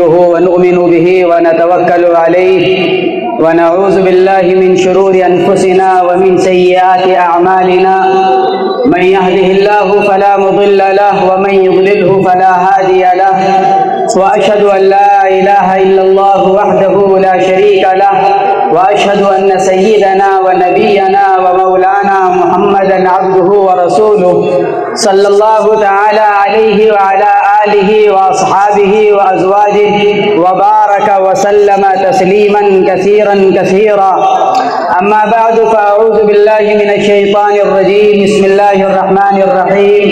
ونؤمن به ونتوكل عليه ونعوذ بالله من شرور أنفسنا ومن سيئات أعمالنا من يهده الله فلا مضل له ومن يضلله فلا هادي له وأشهد أن لا إله إلا الله وحده لا شريك له وأشهد أن سيدنا ونبينا ومولانا محمدا عبده ورسوله صلى الله تعالى عليه وعلى آله وأصحابه وأزواجه وبارك وسلم تسليما كثيرا كثيرا. أما بعد فأعوذ بالله من الشيطان الرجيم. بسم الله الرحمن الرحيم.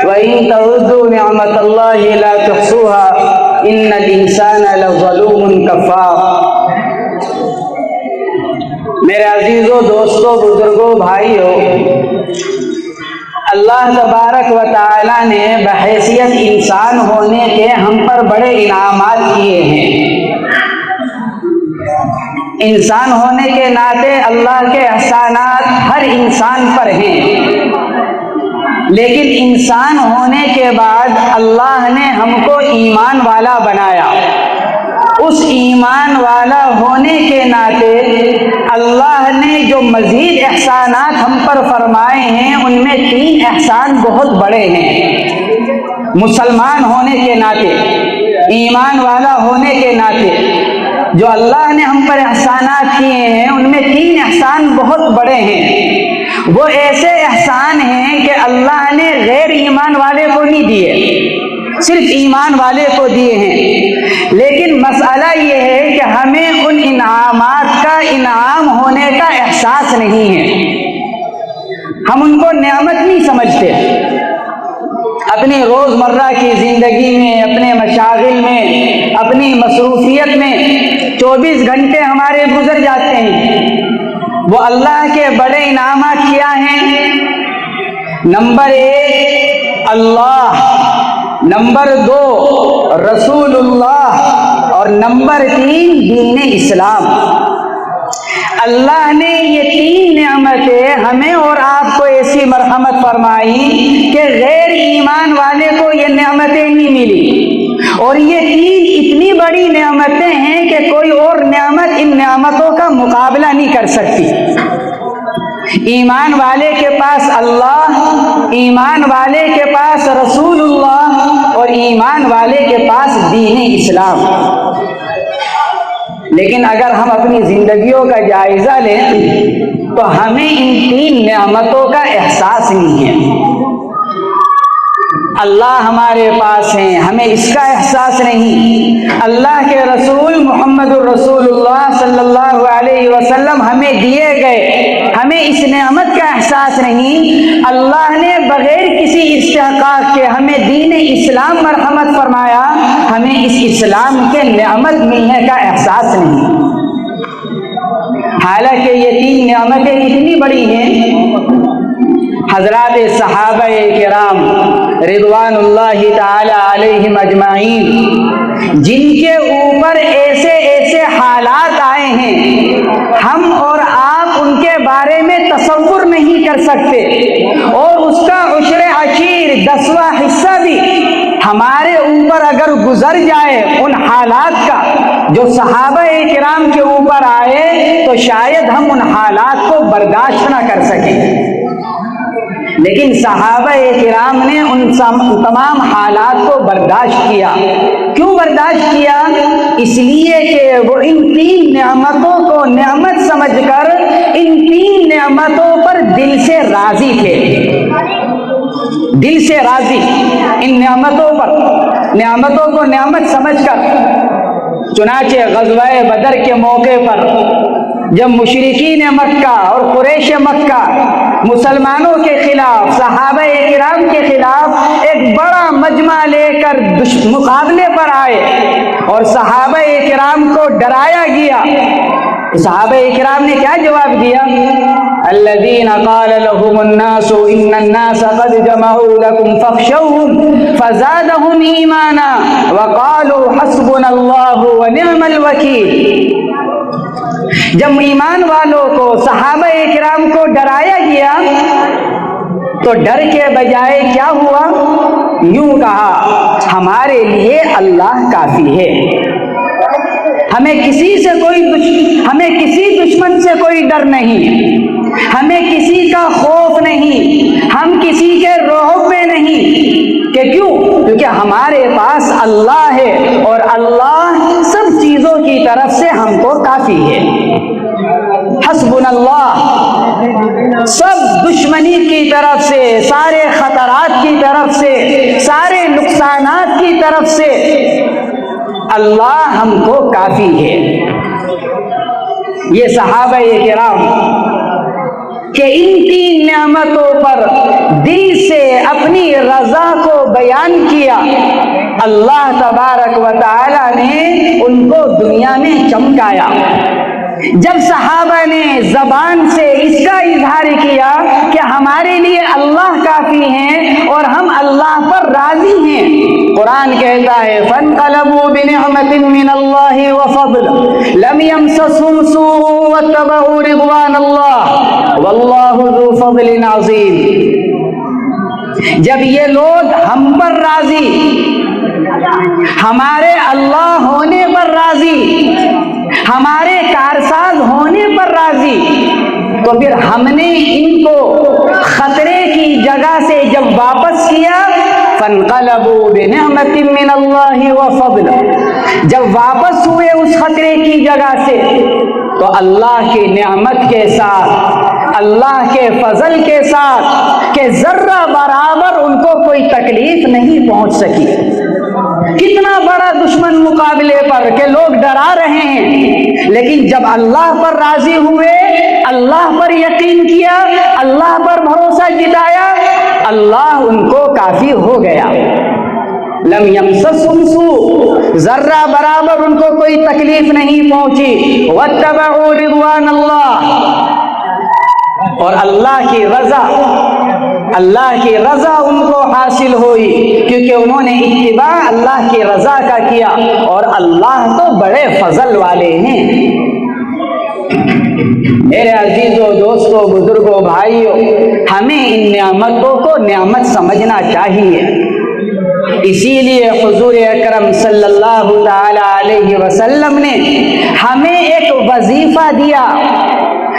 وإن تعدوا نعمة الله لا تحصوها إن الإنسان لظلوم كفار. میرے عزیزوں، دوستوں، بزرگوں، بھائیوں، اللہ تبارک و تعالی نے بحیثیت انسان ہونے کے ہم پر بڑے انعامات کیے ہیں. انسان ہونے کے ناطے اللہ کے احسانات ہر انسان پر ہیں، لیکن انسان ہونے کے بعد اللہ نے ہم کو ایمان والا بنایا. اس ایمان والا ہونے کے ناطے اللہ نے جو مزید احسانات ہم پر فرمائے ہیں ان میں 3 احسان بہت بڑے ہیں. مسلمان ہونے کے ناطے، ایمان والا ہونے کے ناطے جو اللہ نے ہم پر احسانات کیے ہیں ان میں 3 احسان بہت بڑے ہیں. وہ ایسے احسان ہیں کہ اللہ نے غیر ایمان والے کو نہیں دیے، صرف ایمان والے کو دیے ہیں. لیکن مسئلہ یہ ہے کہ ہمیں ان انعامات کا انعام ہونے کا احساس نہیں ہے، ہم ان کو نعمت نہیں سمجھتے. اپنی روزمرہ کی زندگی میں، اپنے مشاغل میں، اپنی مصروفیت میں 24 گھنٹے ہمارے گزر جاتے ہیں. وہ اللہ کے بڑے انعامات کیا ہیں؟ نمبر 1 اللہ، نمبر 2 رسول اللہ، اور نمبر 3 دین اسلام. اللہ نے یہ 3 نعمتیں ہمیں اور آپ کو ایسی مرحمت فرمائی کہ غیر ایمان والے کو یہ نعمتیں نہیں ملی. اور یہ 3 اتنی بڑی نعمتیں ہیں کہ کوئی اور نعمت ان نعمتوں کا مقابلہ نہیں کر سکتی. ایمان والے کے پاس اللہ، ایمان والے کے پاس رسول اللہ، اور ایمان والے کے پاس دین اسلام. لیکن اگر ہم اپنی زندگیوں کا جائزہ لیں تو ہمیں ان 3 نعمتوں کا احساس نہیں ہے. اللہ ہمارے پاس ہیں، ہمیں اس کا احساس نہیں. اللہ کے رسول محمد الرسول اللہ صلی اللہ علیہ وسلم ہمیں دیے گئے، ہمیں اس نعمت کا احساس نہیں. اللہ نے بغیر کسی استحقاق کے ہمیں دین اسلام مرحمت فرمایا، ہمیں اس اسلام کے نعمت ملنے کا احساس نہیں. حالانکہ یہ 3 نعمتیں اتنی بڑی ہیں. حضرات صحابہ کرام رضوان اللہ تعالی علیہم اجمعین، جن کے اوپر ایسے ایسے حالات آئے ہیں ہم اور آپ ان کے بارے میں تصور نہیں کر سکتے، اور اس کا عشر عشیر 10واں حصہ بھی ہمارے اوپر اگر گزر جائے ان حالات کا جو صحابہ کرام کے اوپر آئے تو شاید ہم ان حالات کو برداشت نہ کر سکیں. لیکن صحابہ کرام نے ان تمام حالات کو برداشت کیا. کیوں برداشت کیا؟ اس لیے کہ وہ ان 3 نعمتوں کو نعمت سمجھ کر ان 3 نعمتوں پر دل سے راضی تھے. دل سے راضی ان نعمتوں پر، نعمتوں کو نعمت سمجھ کر. چنانچہ غزوہ بدر کے موقع پر جب مشرکین مکہ اور قریش مکہ مسلمانوں کے خلاف، صحابہ کرام کے خلاف ایک بڑا مجمع لے کر مقابلے پر آئے اور صحابہ کرام کو ڈرایا گیا، صحابہ کرام نے کیا جواب دیا؟ الذين قال لهم الناس ان الناس قد جمعوا لكم فاخشوهم فزادهم ایمانا وقالوا حسبنا الله ونعم الوکیل. جب ایمان والوں کو، صحابہ کرام کو ڈرایا گیا تو ڈر کے بجائے کیا ہوا؟ یوں کہا ہمارے لیے اللہ کافی ہے. ہمیں کسی دشمن سے کوئی ڈر نہیں، ہمیں کسی کا خوف نہیں، ہم کسی کے رعب میں نہیں، کہ کیوں؟ کیونکہ ہمارے پاس اللہ ہے اور اللہ سب چیزوں کی طرف سے ہم کو کافی ہے۔ حسبنا اللہ، سب دشمنی کی طرف سے، سارے خطرات کی طرف سے، سارے نقصانات کی طرف سے اللہ ہم کو کافی ہے۔ یہ صحابہ کرام کہ ان تین نعمتوں پر دل سے اپنی رضا کو بیان کیا، اللہ تبارک و تعالی نے ان کو دنیا میں چمکایا۔ جب صحابہ نے زبان سے اس کا اظہار کیا کہ ہمارے لیے اللہ کافی ہیں اور ہم اللہ پر راضی ہیں، قرآن کہتا ہے فَانْقَلَبُوا بِنِعْمَةٍ مِّنَ اللَّهِ وَفَضْلٍ لَمْ يَمْسَسْهُمْ سُوءٌ وَاتَّبَعُوا رِضْوَانَ اللَّهِ وَاللَّهُ ذُو فَضْلٍ عَظِيمٍ۔ جب یہ لوگ ہم پر راضی، ہمارے اللہ ہونے پر راضی، ہمارے کارساز ہونے پر راضی، تو پھر ہم نے ان کو خطرے کی جگہ سے جب واپس کیا، فَانْقَلَبُوا بِنِعْمَةٍ مِّنَ اللَّهِ وَفَضْلٍ، جب واپس ہوئے اس خطرے کی جگہ سے تو اللہ کی نعمت کے ساتھ، اللہ کے فضل کے ساتھ کہ ذرہ برابر ان کو کوئی تکلیف نہیں پہنچ سکی۔ کتنا بڑا دشمن مقابلے پر کہ لوگ ڈرا رہے ہیں، لیکن جب اللہ پر راضی ہوئے، اللہ پر یقین کیا، اللہ پر بھروسہ جتایا، اللہ ان کو کافی ہو گیا۔ لم یمسسہم سوء، ذرہ برابر ان کو کوئی تکلیف نہیں پہنچی، واتبعوا رضوان اللہ، اور اللہ کی رضا ان کو حاصل ہوئی، کیونکہ انہوں نے اتباع اللہ کی رضا کا کیا، اور اللہ تو بڑے فضل والے ہیں۔ میرے عزیزوں، دوستوں، بزرگوں، بھائیوں، ہمیں ان نعمتوں کو نعمت سمجھنا چاہیے۔ اسی لیے حضور اکرم صلی اللہ تعالی علیہ وسلم نے ہمیں ایک وظیفہ دیا۔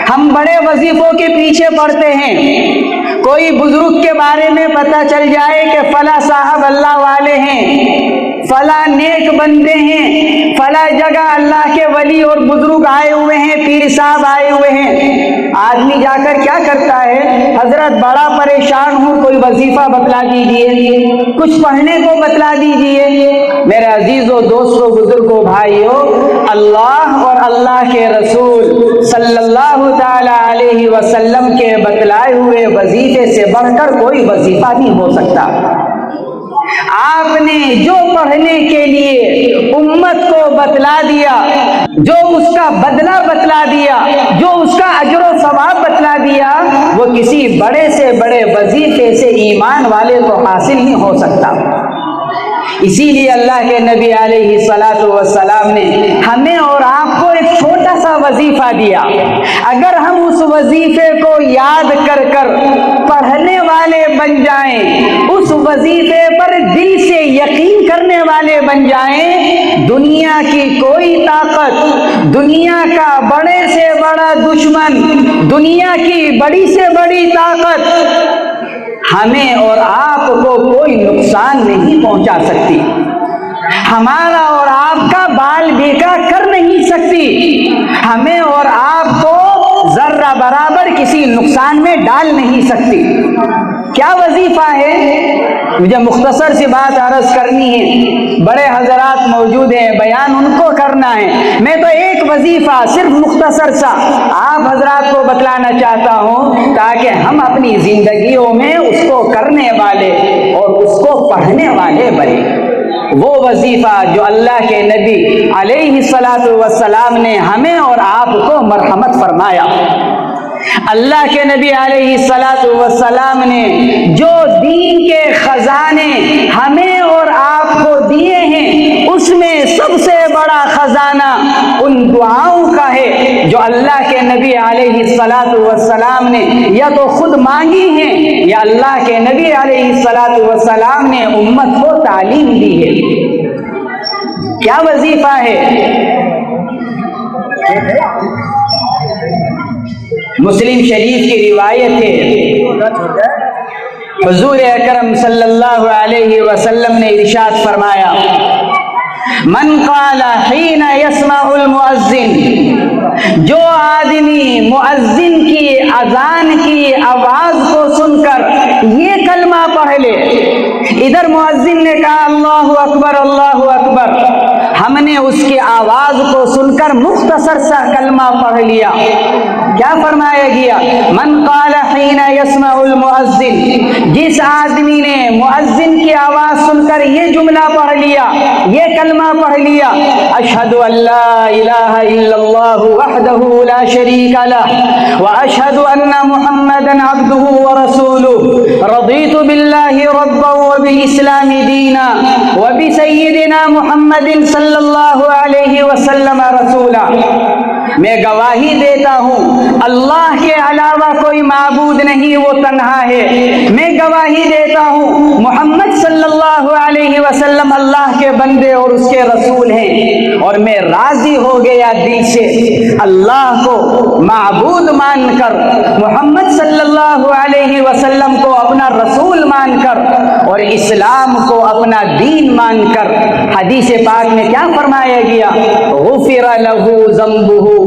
ہم بڑے وظیفوں کے پیچھے پڑتے ہیں، کوئی بزرگ کے بارے میں پتہ چل جائے کہ فلاں صاحب اللہ والے ہیں، فلاں نیک بندے ہیں، فلاں جگہ اللہ کے ولی اور بزرگ آئے ہوئے ہیں، پیر صاحب آئے ہوئے ہیں، آدمی جا کر کیا کرتا ہے؟ حضرت بڑا پریشان ہوں، کوئی وظیفہ بتلا دیجئے، کچھ پڑھنے کو بتلا دیجئے۔ میرے عزیزوں، دوستوں، بزرگوں، بھائیوں، اللہ اور اللہ کے رسول صلی اللہ تعالی علیہ وسلم کے بتلائے ہوئے وظیفے سے بڑھ کر کوئی وظیفہ نہیں ہو سکتا۔ آپ نے جو پڑھنے کے لیے امت کو بتلا دیا، جو اس کا بدلہ بتلا دیا، جو اس کا اجر و ثواب بتلا دیا، وہ کسی بڑے سے بڑے وظیفے سے ایمان والے کو حاصل نہیں ہو سکتا۔ اسی لیے اللہ کے نبی علیہ الصلاۃ والسلام نے ہمیں اور آپ کو ایک چھوٹا سا وظیفہ دیا۔ اگر ہم اس وظیفے کو یاد کر کر پڑھنے والے بن جائیں، اس وظیفے پر دل سے یقین کرنے والے بن جائیں، دنیا کی کوئی طاقت، دنیا کا بڑے سے بڑا دشمن، دنیا کی بڑی سے بڑی طاقت ہمیں اور آپ کو کوئی نقصان نہیں پہنچا سکتی، ہمارا اور آپ کا بال بیکا کر نہیں سکتی، ہمیں اور آپ کو ذرہ برابر کسی نقصان میں ڈال نہیں سکتی۔ کیا وظیفہ ہے؟ مجھے مختصر سی بات عرض کرنی ہے، بڑے حضرات موجود ہیں، بیان ان کو کرنا ہے، میں تو ایک وظیفہ صرف مختصر سا آپ حضرات کو بتلانا چاہتا ہوں تاکہ ہم اپنی زندگیوں میں اس کو کرنے والے اور اس کو پڑھنے والے بنے۔ وہ وظیفہ جو اللہ کے نبی علیہ الصلاۃ والسلام نے ہمیں اور آپ کو مرحمت فرمایا۔ اللہ کے نبی علیہ الصلاۃ والسلام نے جو دین کے خزانے ہمیں اور آپ کو دیے ہیں، اس میں سب سے بڑا خزانہ ان دعاؤں کا ہے جو اللہ کے نبی علیہ الصلاۃ والسلام نے یا تو خود مانگی ہیں یا اللہ کے نبی علیہ الصلاۃ والسلام نے امت کو تعلیم دی ہے۔ کیا وظیفہ ہے؟ مسلم شریف کی روایت ہے، حضور اکرم صلی اللہ علیہ وسلم نے ارشاد فرمایا، من قال حین یسمع المؤذن، جو آدمی مؤذن کی اذان کی آواز کو سن کر یہ کلمہ پڑھ لے، ادھر مؤذن نے کہا اللہ اکبر اللہ اکبر، ہم نے اس کی آواز کو سن کر مختصر سا کلمہ پڑھ لیا، کیا فرمایا گیا؟ من قال حین یسمع المؤذن، جس آدمی نے مؤذن کی آواز سن کر یہ جملہ پڑھ لیا، یہ کلمہ پڑھ لیا، اشہد ان لا الہ الا اللہ وحدہ لا شریک لہ واشہد ان محمدا عبدہ ورسولہ، رضیت باللہ ربا وبالاسلام دینا وبسیدنا محمد صلی اللہ علیہ وسلم رسولا، میں گواہی دیتا ہوں اللہ کے علاوہ کوئی معبود نہیں، وہ تنہا ہے، میں گواہی دیتا ہوں محمد صلی اللہ علیہ وسلم اللہ کے بندے اور اس کے رسول ہیں، اور میں راضی ہو گیا دل سے اللہ کو معبود مان کر، محمد صلی اللہ علیہ وسلم کو اپنا رسول مان کر، اور اسلام کو اپنا دین مان کر۔ حدیث پاک میں کیا فرمایا گیا؟ غفر لہ ذنبہ،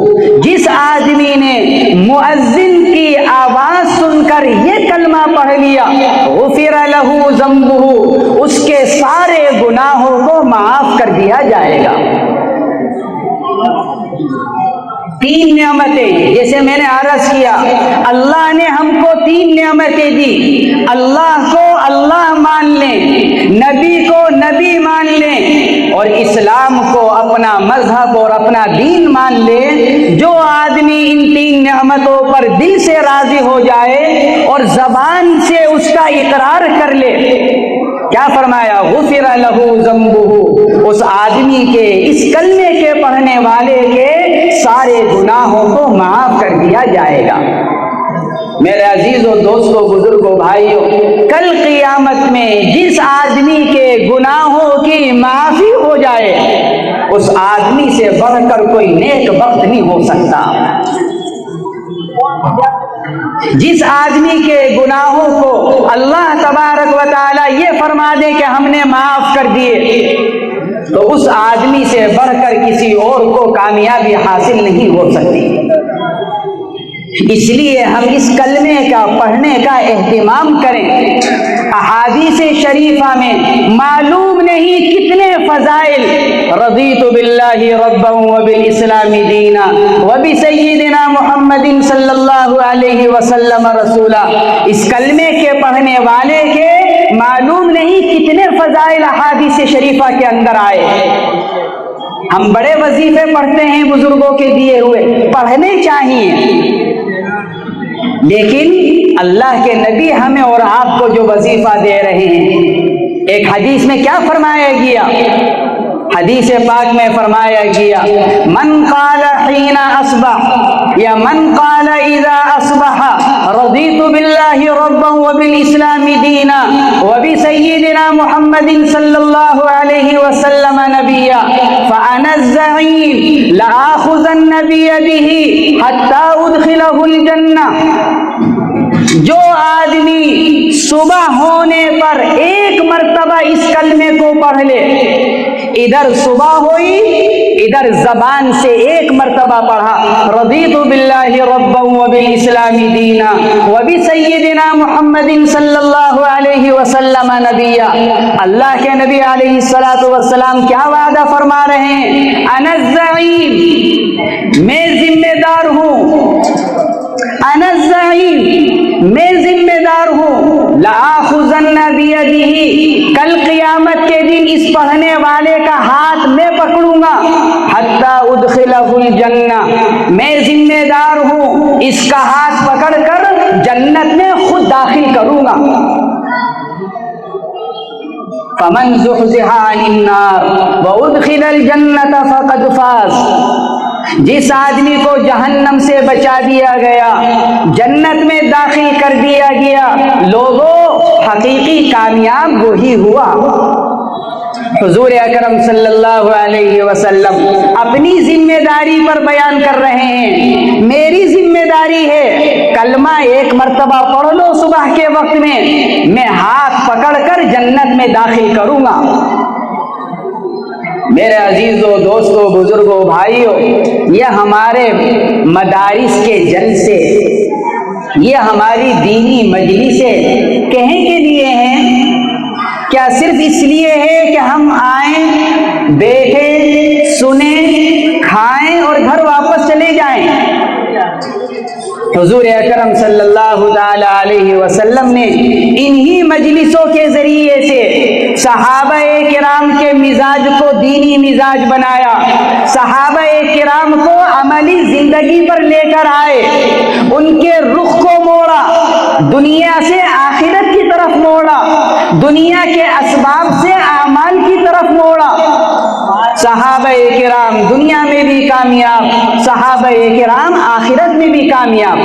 جس آدمی نے مؤذن کی آواز سن کر یہ کلمہ پڑھ لیا، غفر لہ ذنبہ، اس کے سارے گناہوں کو معاف کر دیا جائے گا۔ تین نعمتیں، جیسے میں نے عرض کیا، اللہ نے ہم کو تین نعمتیں دی، اللہ کو اللہ مان لیں، نبی کو نبی مان لیں، اور اسلام کو اپنا مذہب اور اپنا دین مان لیں۔ جو آدمی ان تین نعمتوں پر دل سے راضی ہو جائے اور زبان سے اس کا اقرار کر لے، کیا فرمایا؟ غفر لہ ذنبہ، اس آدمی کے، اس کلمے کے پڑھنے والے کے سارے گناہوں کو معاف کر دیا جائے گا۔ میرے عزیزوں، دوستوں، بزرگوں، بھائیوں، کل قیامت میں جس آدمی کے گناہوں کی معافی ہو جائے، اس آدمی سے بڑھ کر کوئی نیک بخت نہیں ہو سکتا۔ جس آدمی کے گناہوں کو اللہ تبارک و تعالی یہ فرما دے کہ ہم نے معاف کر دیے، تو اس آدمی سے بڑھ کر کسی اور کو کامیابی حاصل نہیں ہو سکتی۔ اس لیے ہم اس کلمے کا پڑھنے کا اہتمام کریں۔ احادیث شریفہ میں معلوم نہیں کتنے فضائل، رضیت باللہ ربا وبالاسلام دینا وبسیدنا محمد صلی اللہ علیہ وسلم رسولا، اس کلمے کے پڑھنے والے کے معلوم نہیں کتنے فضائل احادیث شریفہ کے اندر آئے۔ ہم بڑے وظیفے پڑھتے ہیں بزرگوں کے دیے ہوئے، پڑھنے چاہیے، لیکن اللہ کے نبی ہمیں اور آپ کو جو وظیفہ دے رہے ہیں، ایک حدیث میں کیا فرمایا گیا؟ حدیث پاک میں فرمایا گیا، من قال حین اصبح یا من قال اذا اصبح رضیت باللہ ربا وبالاسلام دینا وبسیدنا محمد صلی اللہ علیہ وسلم نبیا فانا الزعیم لآخذن بیدہ حتی ادخلہ الجنہ۔ جو آدمی صبح ہونے پر ایک مرتبہ اس کلمے کو پڑھ لے، ادھر صبح ہوئی، ادھر زبان سے ایک مرتبہ پڑھا، رضیت باللہ ربا وبالاسلام دینا وبسیدنا محمد صلی اللہ علیہ وسلم نبیا، اللہ کے نبی علیہ الصلوۃ والسلام کیا وعدہ فرما رہے ہیں؟ انا الزعیم، میں ذمہ دار ہوں، انا الزعیم، میں ذمہ دار ہوں، لآخذن بیدہ، کل قیامت کے دن اس پڑھنے والے کا ہاتھ میں پکڑوں گا، حتی ادخلہ الجنہ، میں ذمہ دار ہوں اس کا ہاتھ پکڑ کر جنت میں خود داخل کروں گا۔ فمن زحزح عن النار وادخل الجنة فقد فاز، جس آدمی کو جہنم سے بچا دیا گیا، جنت میں داخل کر دیا گیا، لوگوں حقیقی کامیاب وہی ہوا۔ حضور اکرم صلی اللہ علیہ وسلم اپنی ذمہ داری پر بیان کر رہے ہیں، میری ذمہ داری ہے کلمہ ایک مرتبہ پڑھ لو صبح کے وقت میں ہاتھ پکڑ کر جنت میں داخل کروں گا۔ میرے عزیزوں، دوستوں، بزرگوں، بھائیوں، یہ ہمارے مدارس کے جلسے، یہ ہماری دینی مجلسیں کہیں کے لیے ہیں؟ کیا صرف اس لیے ہے کہ ہم آئیں، بیٹھیں، سنیں، کھائیں اور گھر واپس چلے جائیں؟ حضور اکرم صلی اللہ تعالی علیہ وسلم نے انہی مجلسوں کے ذریعے سے صحابہ کرام کے مزاج کو دینی مزاج بنایا، صحابہ کرام کو عملی زندگی پر لے کر آئے، ان کے رخ کو موڑا، دنیا سے آخرت کی طرف موڑا، دنیا کے اسباب سے اعمال کی طرف موڑا۔ صحابہ کرام دنیا میں بھی کامیاب، صحابہ کرام آخرت میں بھی کامیاب۔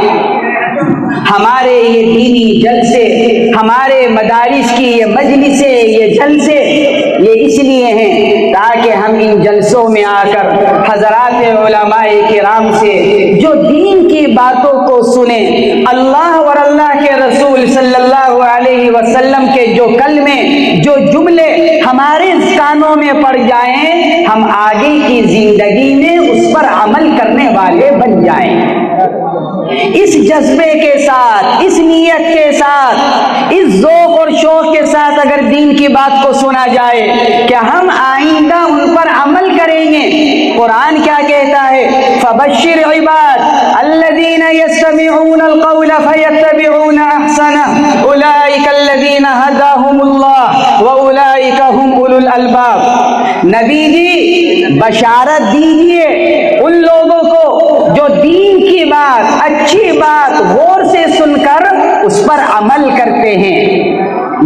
ہمارے یہ دینی جلسے، ہمارے مدارس کی یہ مجلسیں، یہ جلسے، یہ اس لیے ہیں تاکہ ہم ان جلسوں میں آ کر حضرات علماء کرام سے جو دین کی باتوں کو سنیں، اللہ اور اللہ کے رسول صلی اللہ علیہ وسلم کے جو کلمے، جو جملے ہمارے کانوں میں پڑ جائیں، ہم آگے کی زندگی میں اس پر عمل کرنے والے بن جائیں۔ اس جذبے کے ساتھ، اس نیت کے ساتھ، اس ذوق اور شوق کے ساتھ اگر دین کی بات کو سنا جائے کہ ہم آئندہ ان پر عمل کریں گے۔ قرآن کیا کہتا ہے؟ فبشر عباد الذین یستمعون القول فیتبعون احسنہ اولئک الذین ہداہم اللہ واولئک هم اولو الالباب۔ نبی جی بشارت دیجئے ان لوگوں کو جو دین کی بات، اچھی بات غور سے سن کر اس پر عمل کرتے ہیں۔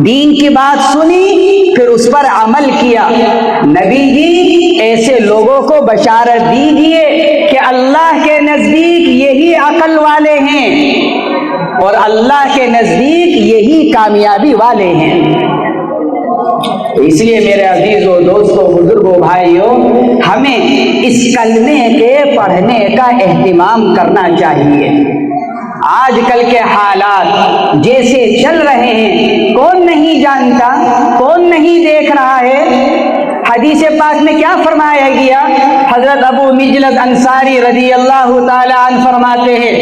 دین کی بات سنی پھر اس پر عمل کیا۔ نبی جی ایسے لوگوں کو بشارت دیجئے کہ اللہ کے نزدیک یہی عقل والے ہیں اور اللہ کے نزدیک یہی کامیابی والے ہیں۔ اس لیے میرے عزیزوں، دوستوں، بزرگوں، بھائیوں، ہمیں اس کلمے کے پڑھنے کا اہتمام کرنا چاہیے۔ آج کل کے حالات جیسے چل رہے ہیں، کون نہیں جانتا، کون نہیں دیکھ رہا ہے؟ حدیث پاک میں کیا فرمایا گیا؟ حضرت ابو مجلد انصاری رضی اللہ تعالی عنہ فرماتے ہیں،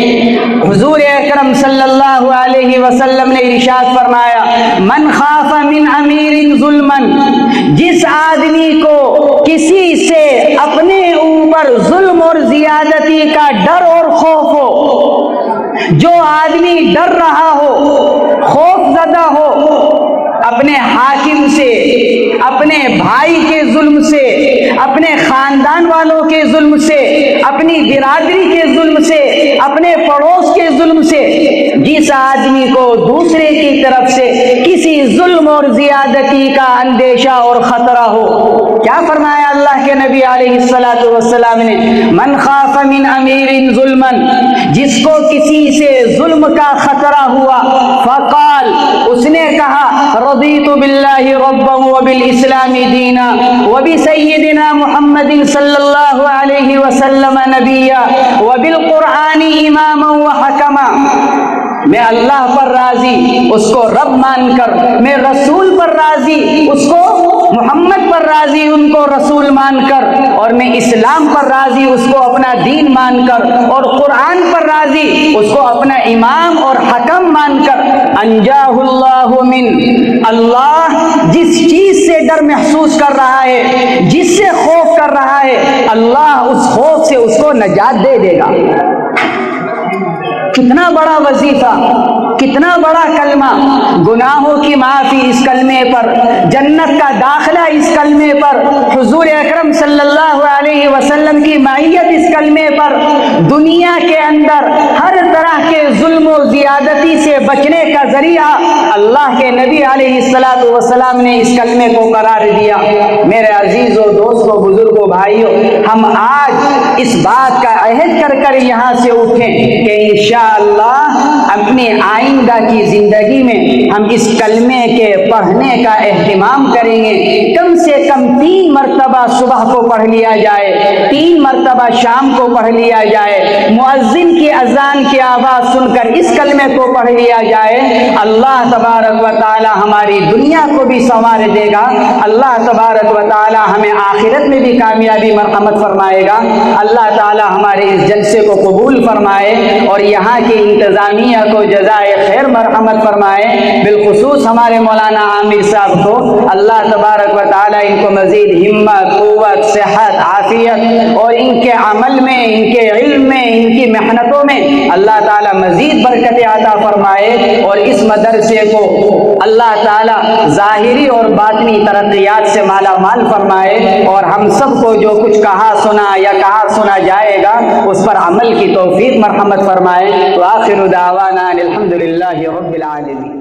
حضور اکرم صلی اللہ علیہ وسلم نے ارشاد فرمایا، من خاف من امیر ظلما، جس آدمی کو کسی سے اپنے اوپر ظلم اور زیادتی کا ڈر اور خوف ہو، جو آدمی ڈر رہا ہو، خوف زدہ ہو اپنے حاکم سے، اپنے بھائی کے ظلم سے، اپنے خاندان والوں کے ظلم سے، اپنی برادری کے ظلم سے، اپنے پڑوس کے ظلم سے، جس آدمی کو دوسرے کی طرف سے کسی ظلم اور زیادتی کا اندیشہ اور خطرہ ہو، کیا فرمایا اللہ کے نبی علیہ الصلوۃ والسلام نے؟ من خاف من امیر ظلما، جس کو کسی سے ظلم کا خطرہ ہوا، فقال، اس نے کہا، رضیت باللہ ربا وبالاسلام دینا وبسیدنا محمد صلی اللہ علیہ وسلم نبیا وبالقرآن اماما وحکما۔ میں اللہ پر راضی، اس کو رب مان کر، میں رسول پر راضی، اس کو محمد پر راضی، ان کو رسول مان کر، اور میں اسلام پر راضی، اس کو اپنا دین مان کر، اور قرآن پر راضی، اس کو اپنا امام اور حکم مان کر۔ انجاہ اللہ من، اللہ جس چیز سے ڈر محسوس کر رہا ہے، جس سے خوف کر رہا ہے، اللہ اس خوف سے اس کو نجات دے دے گا۔ کتنا بڑا وظیفہ، کتنا بڑا کلمہ، گناہوں کی معافی اس کلمے پر، جنت کا داخلہ اس کلمے پر، حضور اکرم صلی اللہ علیہ وسلم کی معیت اس کلمے پر، دنیا کے اندر ہر طرح کے ظلم و زیادتی سے بچنے کا ذریعہ اللہ کے نبی علیہ الصلوۃ والسلام نے اس کلمے کو قرار دیا۔ میرے عزیزوں، دوستوں، بزرگوں، بھائیوں، ہم آج اس بات کا عہد کر کر یہاں سے اٹھیں کہ انشاءاللہ اپنے آئندہ کی زندگی میں ہم اس کلمے کے پڑھنے کا اہتمام کریں گے۔ کم سے کم 3 مرتبہ صبح کو پڑھ لیا جائے، 3 مرتبہ شام کو پڑھ لیا جائے، مؤذن کی اذان کی آواز سن کر اس کلمے کو پڑھ لیا جائے۔ اللہ تبارک و تعالی ہماری دنیا کو بھی سنوار دے گا، اللہ تبارک و تعالی ہمیں آخرت میں بھی کامیابی مرحمت فرمائے گا۔ اللہ تعالی ہمارے اس جلسے کو قبول فرمائے اور یہاں کی انتظامیہ کو جزائے خیر مرحمت فرمائے، بالخصوص ہمارے مولانا عامر صاحب کو اللہ تبارک و تعالی ان کو مزید ہمت، قوت، صحت، عافیت اور ان کے عمل میں، ان کے علم میں، ان کی محنتوں میں اللہ تعالی مزید برکت عطا فرمائے اور اس مدرسے کو اللہ تعالی ظاہری اور باطنی ترقیات سے مالا مال فرمائے اور ہم سب کو جو کچھ کہا سنا یا کہا سنا جائے گا اس پر عمل کی توفیق مرحمت فرمائے۔ وآخر دعوانا الحمدللہ رب العالمین۔